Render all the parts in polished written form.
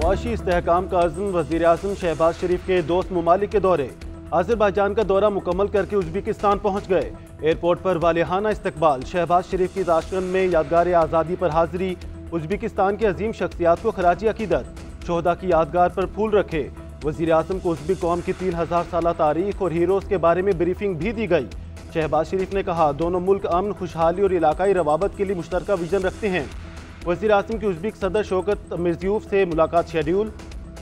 मुआशी इस्तेहकाम का अज़्म वज़ीर-ए-आज़म शहबाज शरीफ के दोस्त ममालिक के दौरे। आज़रबाईजान का दौरा मुकम्मल करके उज़्बेकिस्तान पहुँच गए। एयरपोर्ट पर वालिहाना इस्तकबाल। शहबाज शरीफ की ताशकंद में यादगार आज़ादी पर हाजिरी। उज़्बेकिस्तान की अजीम शख्सियात को खराजी अकीदत। शोहदा की यादगार पर फूल रखे। वज़ीर-ए-आज़म को उज़्बेक कौम की 3000 साला तारीख और हीरोज़ के बारे में ब्रीफिंग भी दी गई। शहबाज शरीफ ने कहा, दोनों मुल्क अमन, खुशहाली और इलाकाई रवाबत के लिए मुश्तरका विजन रखते हैं। वज़ीर-ए-आज़म की उज़्बेक सदर शौकत मिर्ज़ियोव से मुलाकात शेड्यूल।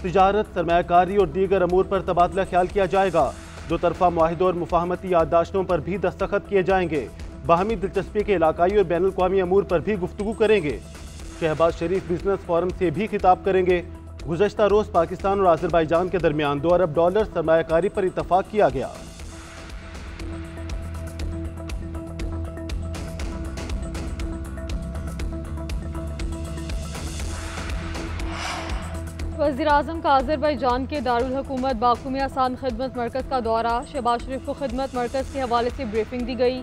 तिजारत, सरमायाकारी और दीगर अमूर पर तबादला ख्याल किया जाएगा। दो तरफ़ा मुआहिदों और मुफाहमती याददाश्तों पर भी दस्तखत किए जाएंगे। बाहमी दिलचस्पी के इलाकाई और बैनुल अक़वामी अमूर पर भी गुफ्तगू करेंगे। शहबाज शरीफ बिजनेस फोरम से भी खिताब करेंगे। गुज़श्ता रोज़ पाकिस्तान और आज़रबाईजान के दरमियान $2 अरब सरमायाकारी पर इत्तफ़ाक़ किया गया। वज़ीर-ए-आज़म का आज़रबाईजान के दारुल हुकूमत बाकू में आसान खिदमत मरकज़ का दौरा। शहबाज शरीफ को खिदमत मरकज़ के हवाले से ब्रीफिंग दी गई।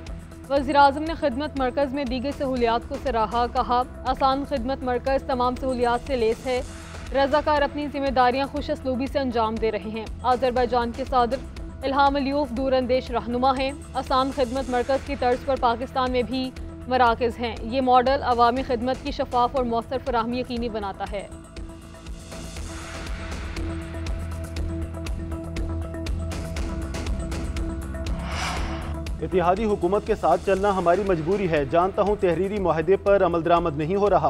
वज़ीर-ए-आज़म ने खिदमत मरकज़ में दी गई सहूलियात को सराहा। कहा, आसान खिदमत मरकज़ तमाम सहूलियात से लेस है। रज़ाकार अपनी जिम्मेदारियाँ खुश असलूबी से अंजाम दे रहे हैं। आज़रबाईजान के सदर इल्हाम अलीयव दूरअंदेश रहनुमा हैं। आसान खिदमत मरकज़ की तर्ज पर पाकिस्तान में भी मराकज़ हैं। ये मॉडल अवामी खिदमत की शफाफ और मौसर फराहमी यकीनी बनाता है। इत्तेहादी हुकूमत के साथ चलना हमारी मजबूरी है। जानता हूँ तहरीरी मुआहदे पर अमल दरामद नहीं हो रहा।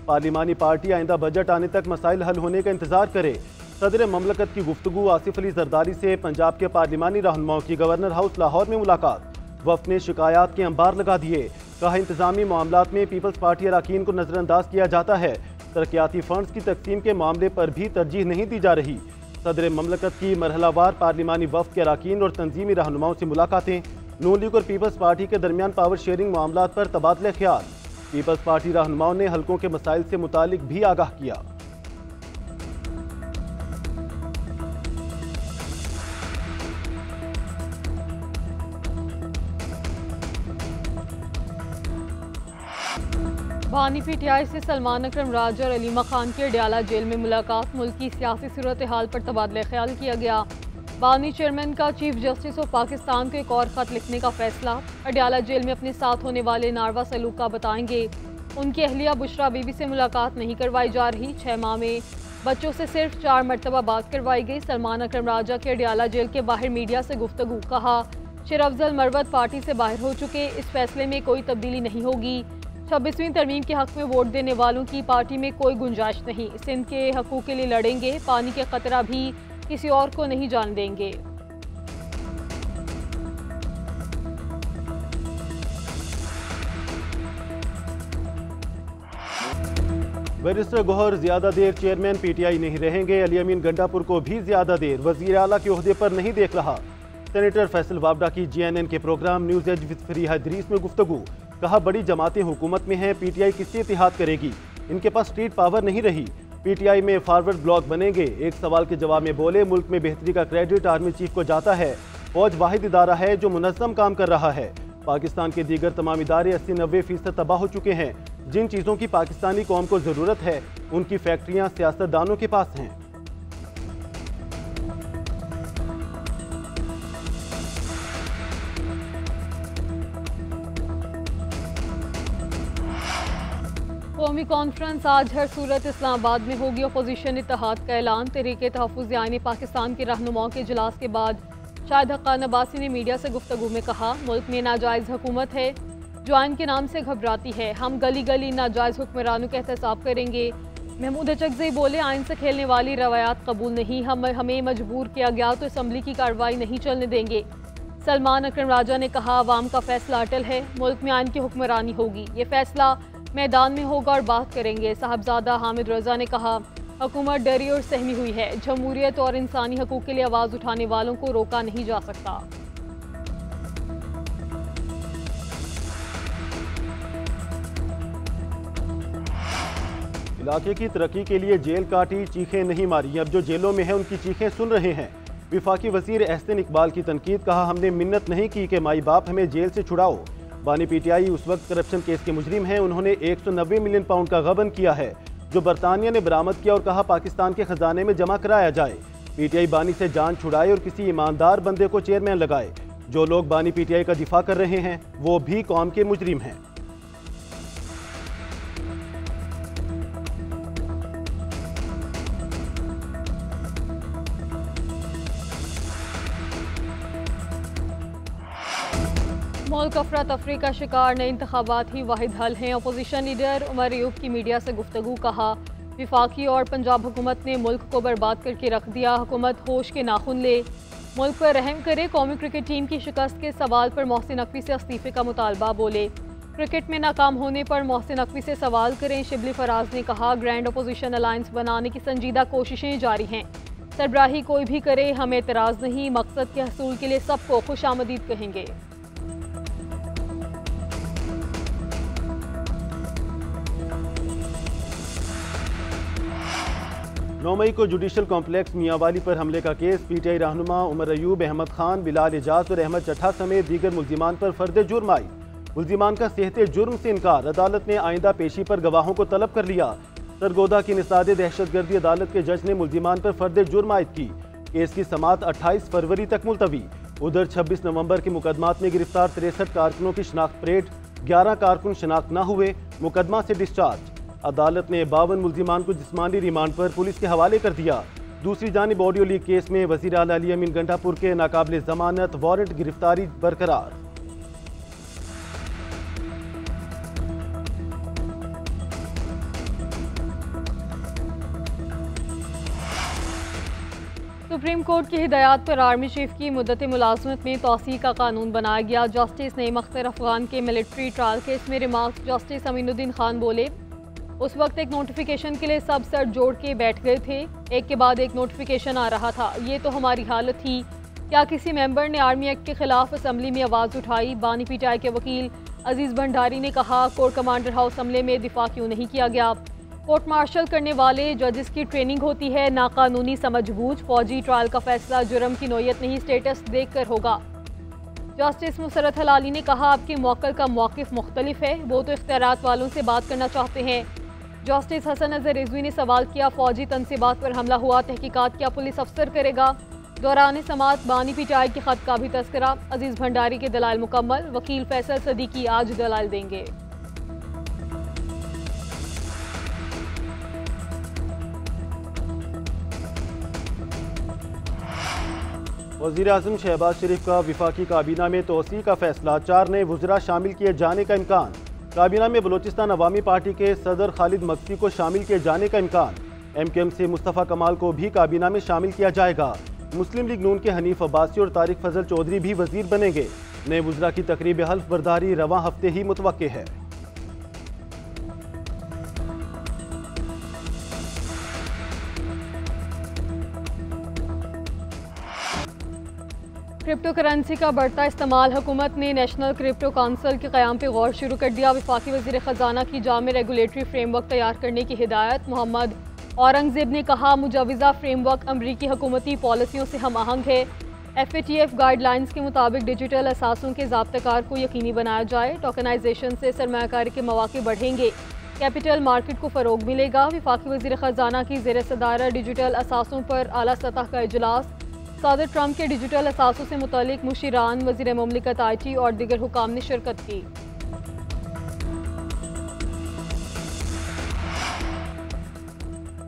पार्लिमानी पार्टी आइंदा बजट आने तक मसाइल हल होने का इंतजार करे। सदर ममलकत की गुफ्तगू। आसिफ अली जरदारी से पंजाब के पार्लिमानी रहनुमाओं की गवर्नर हाउस लाहौर में मुलाकात। वफ़द ने शिकायत के अंबार लगा दिए। कहा, इंतजामी मामलात में पीपल्स पार्टी अरकान को नज़रअंदाज किया जाता है। तरक्याती फंड्स की तकसीम के मामले पर भी तरजीह नहीं दी जा रही। सदर ममलकत की मरहलावार पार्लिमानी वफ़द के अरकान और तंजीमी रहनुमाओं से मुलाकातें। नून लीग और पीपल्स पार्टी के दरमियान पावर शेयरिंग मामलात पर तबादला ख्याल। पीपल्स पार्टी रहनुमाओं ने हल्कों के मसाइल से मुतालिक भी आगाह किया। बानी पीटीआई से सलमान अकरम राजा और अलीमा खान की अडयाला जेल में मुलाकात। मुल्क की सियासी सूरत हाल पर तबादला ख्याल किया गया। बानी चेयरमैन का चीफ जस्टिस ऑफ पाकिस्तान को एक और खत लिखने का फैसला। अडयाला जेल में अपने साथ होने वाले नारवा सलूक का बताएंगे। उनकी अहलिया बुशरा बीबी से मुलाकात नहीं करवाई जा रही। 6 माह में बच्चों से सिर्फ 4 मरतबा बात करवाई गई। सलमान अकरम राजा के अडयाला जेल के बाहर मीडिया से गुफ्तगू। कहा, शेर अफजल मरवत पार्टी से बाहर हो चुके। इस फैसले में कोई तब्दीली नहीं होगी। 26वीं तरमीम के हक में वोट देने वालों की पार्टी में कोई गुंजाइश नहीं। सिंध के हकूक़ के लिए लड़ेंगे। पानी के खतरा भी किसी और को नहीं जान देंगे। बैरिस्टर गौहर ज्यादा देर चेयरमैन पीटीआई नहीं रहेंगे। अली अमीन गंडापुर को भी ज्यादा देर वजीर आला के ओहदे पर नहीं देख रहा। सेनेटर फैसल वावडा की GNN के program news edge with Fareeha Idrees में गुफ्तगू। कहा, बड़ी जमातें हुकूमत में हैं, पीटीआई किससे इत्तेहाद करेगी? इनके पास स्ट्रीट पावर नहीं रही। पीटीआई में फॉरवर्ड ब्लॉक बनेंगे। एक सवाल के जवाब में बोले, मुल्क में बेहतरी का क्रेडिट आर्मी चीफ को जाता है। फौज वाहिद इदारा है जो मुनज़्ज़म काम कर रहा है। पाकिस्तान के दीगर तमाम इदारे 80-90% तबाह हो चुके हैं। जिन चीज़ों की पाकिस्तानी कौम को ज़रूरत है, उनकी फैक्ट्रियाँ सियासतदानों के पास हैं। कौमी कॉन्फ्रेंस आज हर सूरत इस्लामाबाद में होगी। अपोजिशन इत्तेहाद का ऐलान। तहरीके तहफ़्फ़ुज़ आईन पाकिस्तान के रहनुमाओं के इजलास के बाद शाहिद हक्कान अब्बासी ने मीडिया से गुफ्तगू में कहा, मुल्क में नाजायज़ हुकूमत है जो आइन के नाम से घबराती है। हम गली गली नाजायज़ हुक्मरानों का एहतसाब करेंगे। महमूद अचकज़ई बोले, आइन से खेलने वाली रवायात कबूल नहीं। हमें मजबूर किया गया तो असम्बली की कार्रवाई नहीं चलने देंगे। सलमान अकरम राजा ने कहा, अवाम का फैसला अटल है। मुल्क में आइन की हुक्मरानी होगी। ये फैसला मैदान में होगा और बात करेंगे। साहबजादा हामिद रजा ने कहा, हुकूमत डरी और सहमी हुई है। जमहूरियत और इंसानी हकूक़ के लिए आवाज़ उठाने वालों को रोका नहीं जा सकता। इलाके की तरक्की के लिए जेल काटी, चीखें नहीं मारी। अब जो जेलों में है उनकी चीखें सुन रहे हैं। विफाकी वजीर एहसन इकबाल की तनकीद। कहा, हमने मिन्नत नहीं की कि माई बाप हमें जेल से छुड़ाओ। बानी पीटीआई उस वक्त करप्शन केस के मुजरिम हैं। उन्होंने 190 मिलियन पाउंड का गबन किया है। जो बरतानिया ने बरामद किया और कहा पाकिस्तान के खजाने में जमा कराया जाए। पीटीआई बानी से जान छुड़ाए और किसी ईमानदार बंदे को चेयरमैन लगाए। जो लोग बानी पीटीआई का दिफा कर रहे हैं वो भी कौम के मुजरिम हैं। मुल्क अफरा तफरी का शिकार नए इंतखाबात ही वाहिद हल हैं। अपोजिशन लीडर उमर अयूब की मीडिया से गुफ्तगू, कहा विफाकी और पंजाब हुकूमत ने मुल्क को बर्बाद करके रख दिया। हुकूमत होश के नाखुन ले, मुल्क पर रहम करे। कौमी क्रिकेट टीम की शिकस्त के सवाल पर मोहसिन नकवी से इस्तीफे का मुतालबा, बोले क्रिकेट में नाकाम होने पर मोहसिन नकवी से सवाल करें। शिबली फराज ने कहा ग्रैंड अपोजिशन अलायंस बनाने की संजीदा कोशिशें जारी हैं। सरबराही कोई भी करे, हमें एतराज़ नहीं। मकसद के हसूल के लिए सबको खुशामदीद कहेंगे। 9 मई को जुडिशल कॉम्प्लेक्स मियांवाली पर हमले का केस। पीटीआई रहनुमा उमर अयूब, अहमद खान, बिलाल एजाज और अहमद चट्ठा समेत दीगर मुल्जिमान पर फर्द जुर्म आई। मुल्जिमान का सेहते जुर्म से इनकार, अदालत ने आइंदा पेशी पर गवाहों को तलब कर लिया। सरगोदा की निसाद दहशतगर्दी अदालत के जज ने मुल्जिमान पर फर्द जुर्म आयद की। केस की समाअत 28 फरवरी तक मुलतवी। उधर 26 नवंबर के मुकदमात में गिरफ्तार 63 कारकुनों की शनाख्त परेड, 11 कारकुन शनाख्त न हुए, मुकदमा से डिस्चार्ज। अदालत ने 52 मुल्जिमान को जिस्मानी रिमांड पर पुलिस के हवाले कर दिया। दूसरी जानिब ऑडियो लीक केस में वज़ीर आला अली अमीन गंडापुर के नाकाबिल जमानत वारंट गिरफ्तारी बरकरार। सुप्रीम कोर्ट की हिदायत पर आर्मी चीफ की मुद्दत मुलाजमत में तोसी का कानून बनाया गया। जस्टिस नईम अख्तर अफगान के मिलिट्री ट्रायल केस में रिमार्क्स जस्टिस अमीनुद्दीन खान बोले उस वक्त एक नोटिफिकेशन के लिए सब सर जोड़ के बैठ गए थे, एक के बाद एक नोटिफिकेशन आ रहा था। ये तो हमारी हालत थी। क्या किसी मेंबर ने आर्मी एक्ट के खिलाफ असम्बली में आवाज़ उठाई? बानी पीटीआई के वकील अजीज भंडारी ने कहा कोर्ट कमांडर हाउस हमले में दिफा क्यों नहीं किया गया? कोर्ट मार्शल करने वाले जजेस की ट्रेनिंग होती है, नाकानूनी समझबूझ। फौजी ट्रायल का फैसला जुर्म की नोयत नहीं स्टेटस देख कर होगा। जस्टिस मुसरत हलाली ने कहा आपके मौक़िफ़ का मौक़िफ़ मुख्तलिफ है, वो तो इख्तियारात वालों से बात करना चाहते हैं। जस्टिस हसन अजहर रिजवी ने सवाल किया फौजी तनसीबात पर हमला हुआ, तहकीकात क्या पुलिस अफसर करेगा? दौरान समाअत बानी पीटीआई के खत का भी तस्करा। अजीज भंडारी के दलाइल मुकम्मल, वकील फैसल सदीकी आज दलाइल देंगे। वज़ीर आज़म शहबाज शरीफ का विफाकी काबीना में तोसी का फैसला, 4 नए वज़रा शामिल किए जाने का इम्कान। काबीना में बलोचिस्तान अवामी पार्टी के सदर खालिद मक्सी को शामिल किए जाने का इम्कान। MKM से मुस्तफ़ा कमाल को भी काबीना में शामिल किया जाएगा। मुस्लिम लीग नून के हनीफ अब्बासी और तारिक फजल चौधरी भी वजीर बनेंगे। नए वज़रा की तकरीब हल्फ बर्दारी रवां हफ्ते ही मुतवक्के है। क्रिप्टो करेंसी का बढ़ता इस्तेमाल, हुकूमत ने नेशनल क्रिप्टो काउंसिल के क़याम पर गौर शुरू कर दिया। वफाकी वज़ीर ख़जाना की जामे रेगुलेटरी फ्रेमवर्क तैयार करने की हिदायत। मोहम्मद औरंगज़ेब ने कहा मुजवज़ा फ्रेमवर्क अमरीकी हुकूमती पॉलिसियों से हम आहंग है। FATF गाइडलाइंस के मुताबिक डिजिटल असासों के ज़ाब्तकार को यकीनी बनाया जाए। टोकनाइजेशन से सरमायाकारी के मौके बढ़ेंगे, कैपिटल मार्केट को फ़रोग मिलेगा। वफाकी वज़ीर ख़जाना की ज़ेर सदारत डिजिटल असासों पर आला सतह का इजलास। सदर ट्रंप के डिजिटल असासों से मुतालिक मुशीरान, वज़ीर मुमलिकत IT और दीगर हुकाम ने शिरकत की।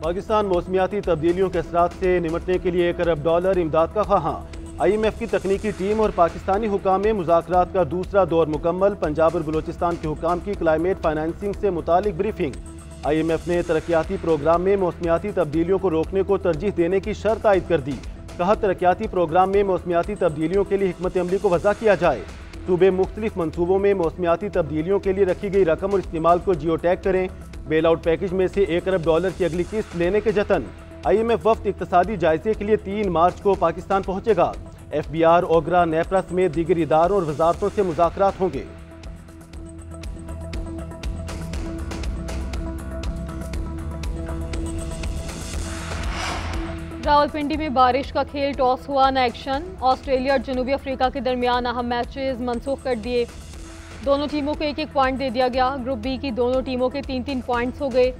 पाकिस्तान मौसमियाती तब्दीलियों के असरात से निमटने के लिए $1 अरब इमदाद का ख्वाहां। IMF की तकनीकी टीम और पाकिस्तानी हुकाम में मुज़ाकरात का दूसरा दौर मुकम्मल। पंजाब और बलोचिस्तान के हुकाम की क्लाइमेट फाइनेंसिंग से मुतालिक ब्रीफिंग। IMF ने तरक्याती प्रोग्राम में मौसमियाती तब्दीलियों को रोकने को तरजीह देने की शर्त आयद कर दी। कहा तरक्याती प्रोग्राम में मौसमियाती तब्दीलियों के लिए हिकमत अमली को वज़ा किया जाए। सूबे मुख्तलिफ मनसूबों में मौसमियाती तब्दीलियों के लिए रखी गई रकम और इस्तेमाल को जियो टैग करें। बेल आउट पैकेज में से $1 अरब की अगली किस्त लेने के जतन। IMF वफ्द इक्तसादी जायजे के लिए 3 मार्च को पाकिस्तान पहुंचेगा। FBR, ओगरा, नेपरा समेत दीगर इदारों और वजारतों से मुज़ाकरात होंगे। रावलपिंडी में बारिश का खेल, टॉस हुआ न एक्शन। ऑस्ट्रेलिया और जनूबी अफ्रीका के दरमियान अहम मैचेस मनसूख कर दिए। दोनों टीमों को 1-1 पॉइंट दे दिया गया। ग्रुप B की दोनों टीमों के 3-3 पॉइंट्स हो गए।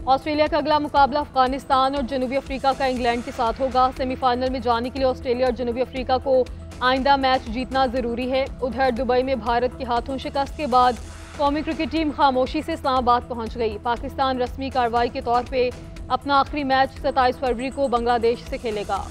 ऑस्ट्रेलिया का अगला मुकाबला अफगानिस्तान और जनूबी अफ्रीका का इंग्लैंड के साथ होगा। सेमीफाइनल में जाने के लिए ऑस्ट्रेलिया और जनूबी अफ्रीका को आइंदा मैच जीतना जरूरी है। उधर दुबई में भारत के हाथों शिकस्त के बाद कौमी क्रिकेट टीम खामोशी से इस्लामाबाद पहुंच गई। पाकिस्तान रस्मी कार्रवाई के तौर पे अपना आखिरी मैच 27 फरवरी को बांग्लादेश से खेलेगा।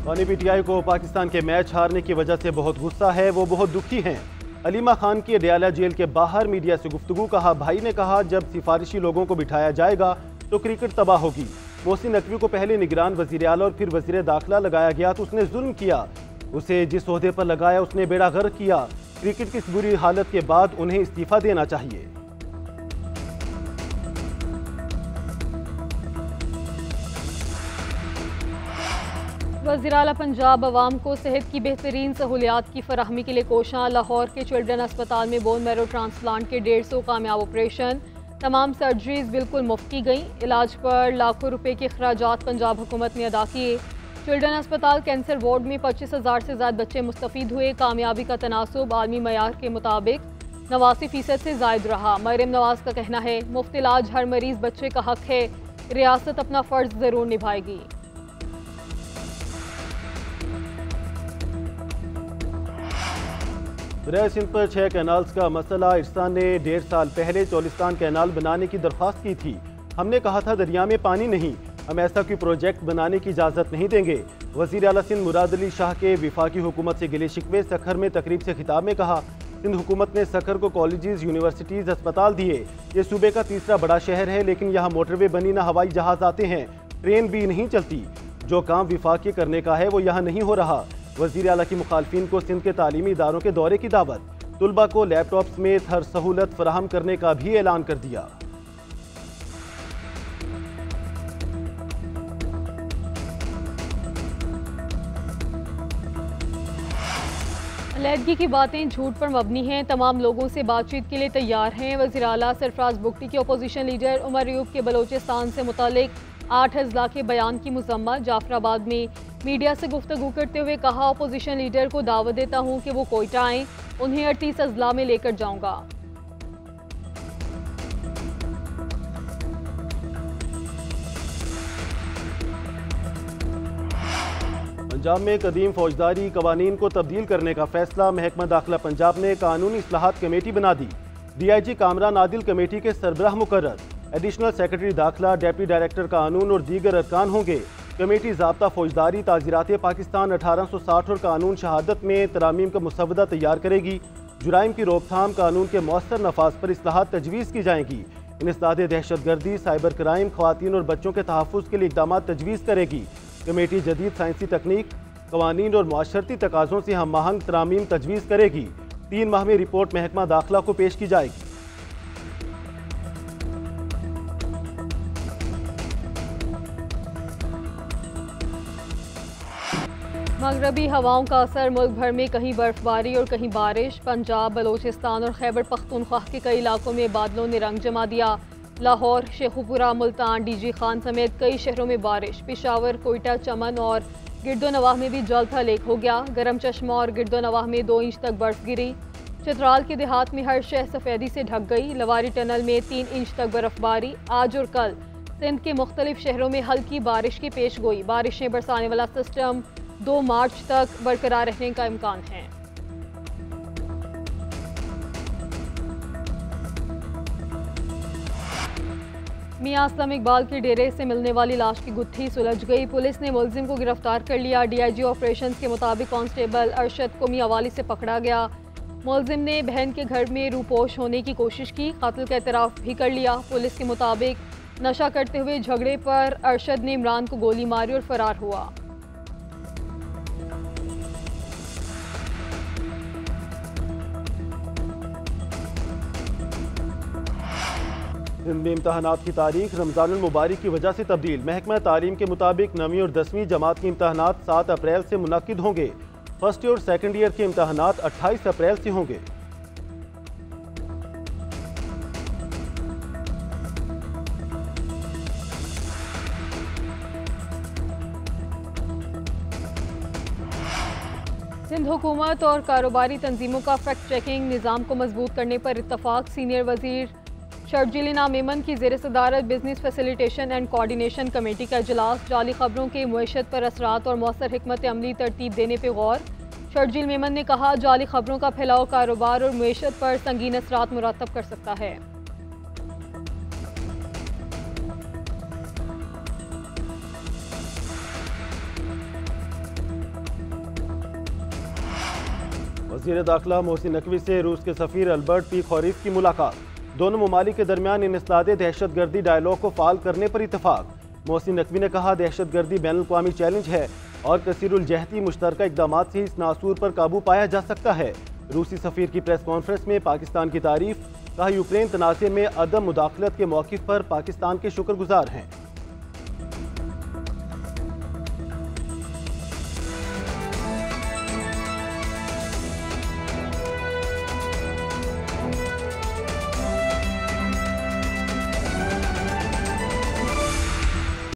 पानी पीटीआई को पाकिस्तान के मैच हारने की वजह से बहुत गुस्सा है, वो बहुत दुखी हैं। अलीमा खान की अडयाला जेल के बाहर मीडिया से गुफ्तगू। कहा, भाई ने कहा जब सिफारिशी लोगों को बिठाया जाएगा तो क्रिकेट तबाह होगी। मोहसिन नकवी को पहले निगरान वजीर आला और फिर वजीर दाखिला लगाया गया तो उसने जुल्म किया। उसे जिस ओहदे पर लगाया उसने बेड़ा गर्क किया। क्रिकेट की इस बुरी हालत के बाद उन्हें इस्तीफा देना चाहिए। वज़ीर आला पंजाब अवाम को सेहत की बेहतरीन सहूलियात की फराहमी के लिए कोशां। लाहौर के चिल्ड्रन अस्पताल में बोन मैरो ट्रांसप्लांट के 150 कामयाब ऑपरेशन। तमाम सर्जरीज बिल्कुल मुफ्त की गई। इलाज पर लाखों रुपए के अखराजात पंजाब हुकूमत ने अदा किए। चिल्ड्रन अस्पताल कैंसर वार्ड में 25,000 से ज़्यादा बच्चे मुस्तफ़ीद हुए। कामयाबी का तनासुब आलमी मयार के मुताबिक 89% से ज़ायद रहा। मरियम नवाज का कहना है, मुफ्त इलाज हर मरीज बच्चे का हक है, रियासत अपना फ़र्ज ज़रूर निभाएगी। दरिया सिंध पर 6 कैनाल्स का मसला। इरसान ने 1.5 साल पहले चौलिस्तान कैनाल बनाने की दरख्वास्त की थी। हमने कहा था दरिया में पानी नहीं, हम ऐसा कोई प्रोजेक्ट बनाने की इजाज़त नहीं देंगे। वज़ीर आला सिंध मुराद अली शाह के विफाकी हुकूमत से गिले शिकवे। सखर में तकरीब से खिताब में कहा, सिंध हुकूमत ने सखर को कॉलेजेस, यूनिवर्सिटीज़, अस्पताल दिए। ये सूबे का तीसरा बड़ा शहर है, लेकिन यहाँ मोटरवे बनी, ना हवाई जहाज़ आते हैं, ट्रेन भी नहीं चलती। जो काम विफाकी करने का है वो यहाँ नहीं हो रहा। वज़ीर आला की मुखालफिन को सिंध के तालीमी इदारों के दौरे की दावत। तुलबा को लैपटॉप समेत हर सहूलत फराहम करने का भी ऐलान कर दिया। अलहदगी की बातें झूठ पर मबनी हैं, तमाम लोगों से बातचीत के लिए तैयार हैं। वज़ीर आला सरफराज बुगटी के अपोजिशन लीडर उमर अयूब के बलोचिस्तान से मुतालिक 8 अजला के बयान की मुजम्मत। जाफराबाद में मीडिया से गुफ्तगू करते हुए कहा, अपोजिशन लीडर को दावत देता हूँ कि वो कोयटा आएँ, उन्हें 38 अजला में लेकर जाऊँगा। पंजाब में कदीम फौजदारी कवानीन को तब्दील करने का फैसला। महकमा दाखिला पंजाब ने कानूनी इस्लाहात कमेटी बना दी। DIG कामरान आदिल कमेटी के सरबराह मुकर्रर। एडिशनल सेक्रेटरी दाखिला, डेप्टी डायरेक्टर कानून और दीगर अरकान होंगे। कमेटी ज़ाब्ता फौजदारी, ताज़ीरात पाकिस्तान 1860 और कानून शहादत में तरामीम का मुसवदा तैयार करेगी। जुराइम की रोकथाम, कानून के मौसर नफाज पर इस्लाहात तजवीज़ की जाएंगी। इंसदाद दहशतगर्दी, साइबर क्राइम, ख़वातीन और बच्चों के तहफ़्फ़ुज़ के लिए इक़दाम तजवीज़ करेगी। कमेटी जदीद साइंसी तकनीक, कवानीन और मुआशरती तकाज़ों से हम आहंग तरामीम तजवीज़ करेगी। 3 माह में रिपोर्ट महकमा दाखिला को पेश की जाएगी। मगरबी हवाओं का असर, मुल्क भर में कहीं बर्फबारी और कहीं बारिश। पंजाब, बलोचिस्तान और खैबर पख्तूनख्वा के कई इलाकों में बादलों ने रंग जमा दिया। लाहौर, शेखुपुरा, मुल्तान, DG खान समेत कई शहरों में बारिश। पेशावर, कोयटा, चमन और गिरदोनवाह में भी जल थल एक हो गया। गरम चश्मा और गिरदोनवाह में 2 इंच तक बर्फ गिरी। चित्राल के देहात में हर शहर सफ़ेदी से ढक गई। लवारी टनल में 3 इंच तक बर्फबारी। आज और कल सिंध के मुख्तलिफ शहरों में हल्की बारिश की पेश गोई। बारिशें बरसाने वाला सिस्टम 2 मार्च तक बरकरार रहने का इम्कान है। मियां असलम इकबाल के डेरे से मिलने वाली लाश की गुत्थी सुलझ गई। पुलिस ने मुलजिम को गिरफ्तार कर लिया। DIG ऑपरेशंस के मुताबिक कांस्टेबल अरशद को मियांवाली से पकड़ा गया। मुलजिम ने बहन के घर में रूपोश होने की कोशिश की, कत्ल का एतराफ़ भी कर लिया। पुलिस के मुताबिक नशा करते हुए झगड़े पर अरशद ने इमरान को गोली मारी और फरार हुआ। सिंध में इम्तहानात की तारीख रमज़ानुल मुबारक की वजह से तब्दील। महकमा तालीम के मुताबिक 9वीं और 10वीं जमात के इम्तहानात 7 अप्रैल से मुनक्किद होंगे। फर्स्ट ईयर और सेकेंड ईयर के इम्तहानात 28 अप्रैल से होंगे। सिंध हुकूमत और कारोबारी तंजीमों का फैक्ट चेकिंग निज़ाम को मजबूत करने पर इत्तफाक। सीनियर वजीर शर्जील इनाम मेमन की ज़ेर सदारत business facilitation and coordination committee का इजलास। जाली खबरों के मुईशत पर असरात और मौसर हिकमत अमली तरतीब देने पर गौर। शर्जील मेमन ने कहा, जाली खबरों का फैलाव कारोबार और मुईशत पर संगीन असरात मुरतब कर सकता है। वज़ीर दाखिला मोहसिन नकवी से रूस के सफ़ीर अल्बर्ट पी खौरीफ की मुलाकात। दोनों ममालिक के दरमियान इंसदादे दहशतगर्दी डायलॉग को फाल करने पर इतफाक। मोहसिन नकवी ने कहा, दहशतगर्दी बैनुल अक़वामी चैलेंज है और कसीरुल जहती मुश्तरका इक़दामात से इस नासूर पर काबू पाया जा सकता है। रूसी सफ़ीर की प्रेस कॉन्फ्रेंस में पाकिस्तान की तारीफ। कहा, यूक्रेन तनाज़े में अदम मुदाखलत के मौक़िफ़ पर पाकिस्तान के शुक्रगुजार हैं।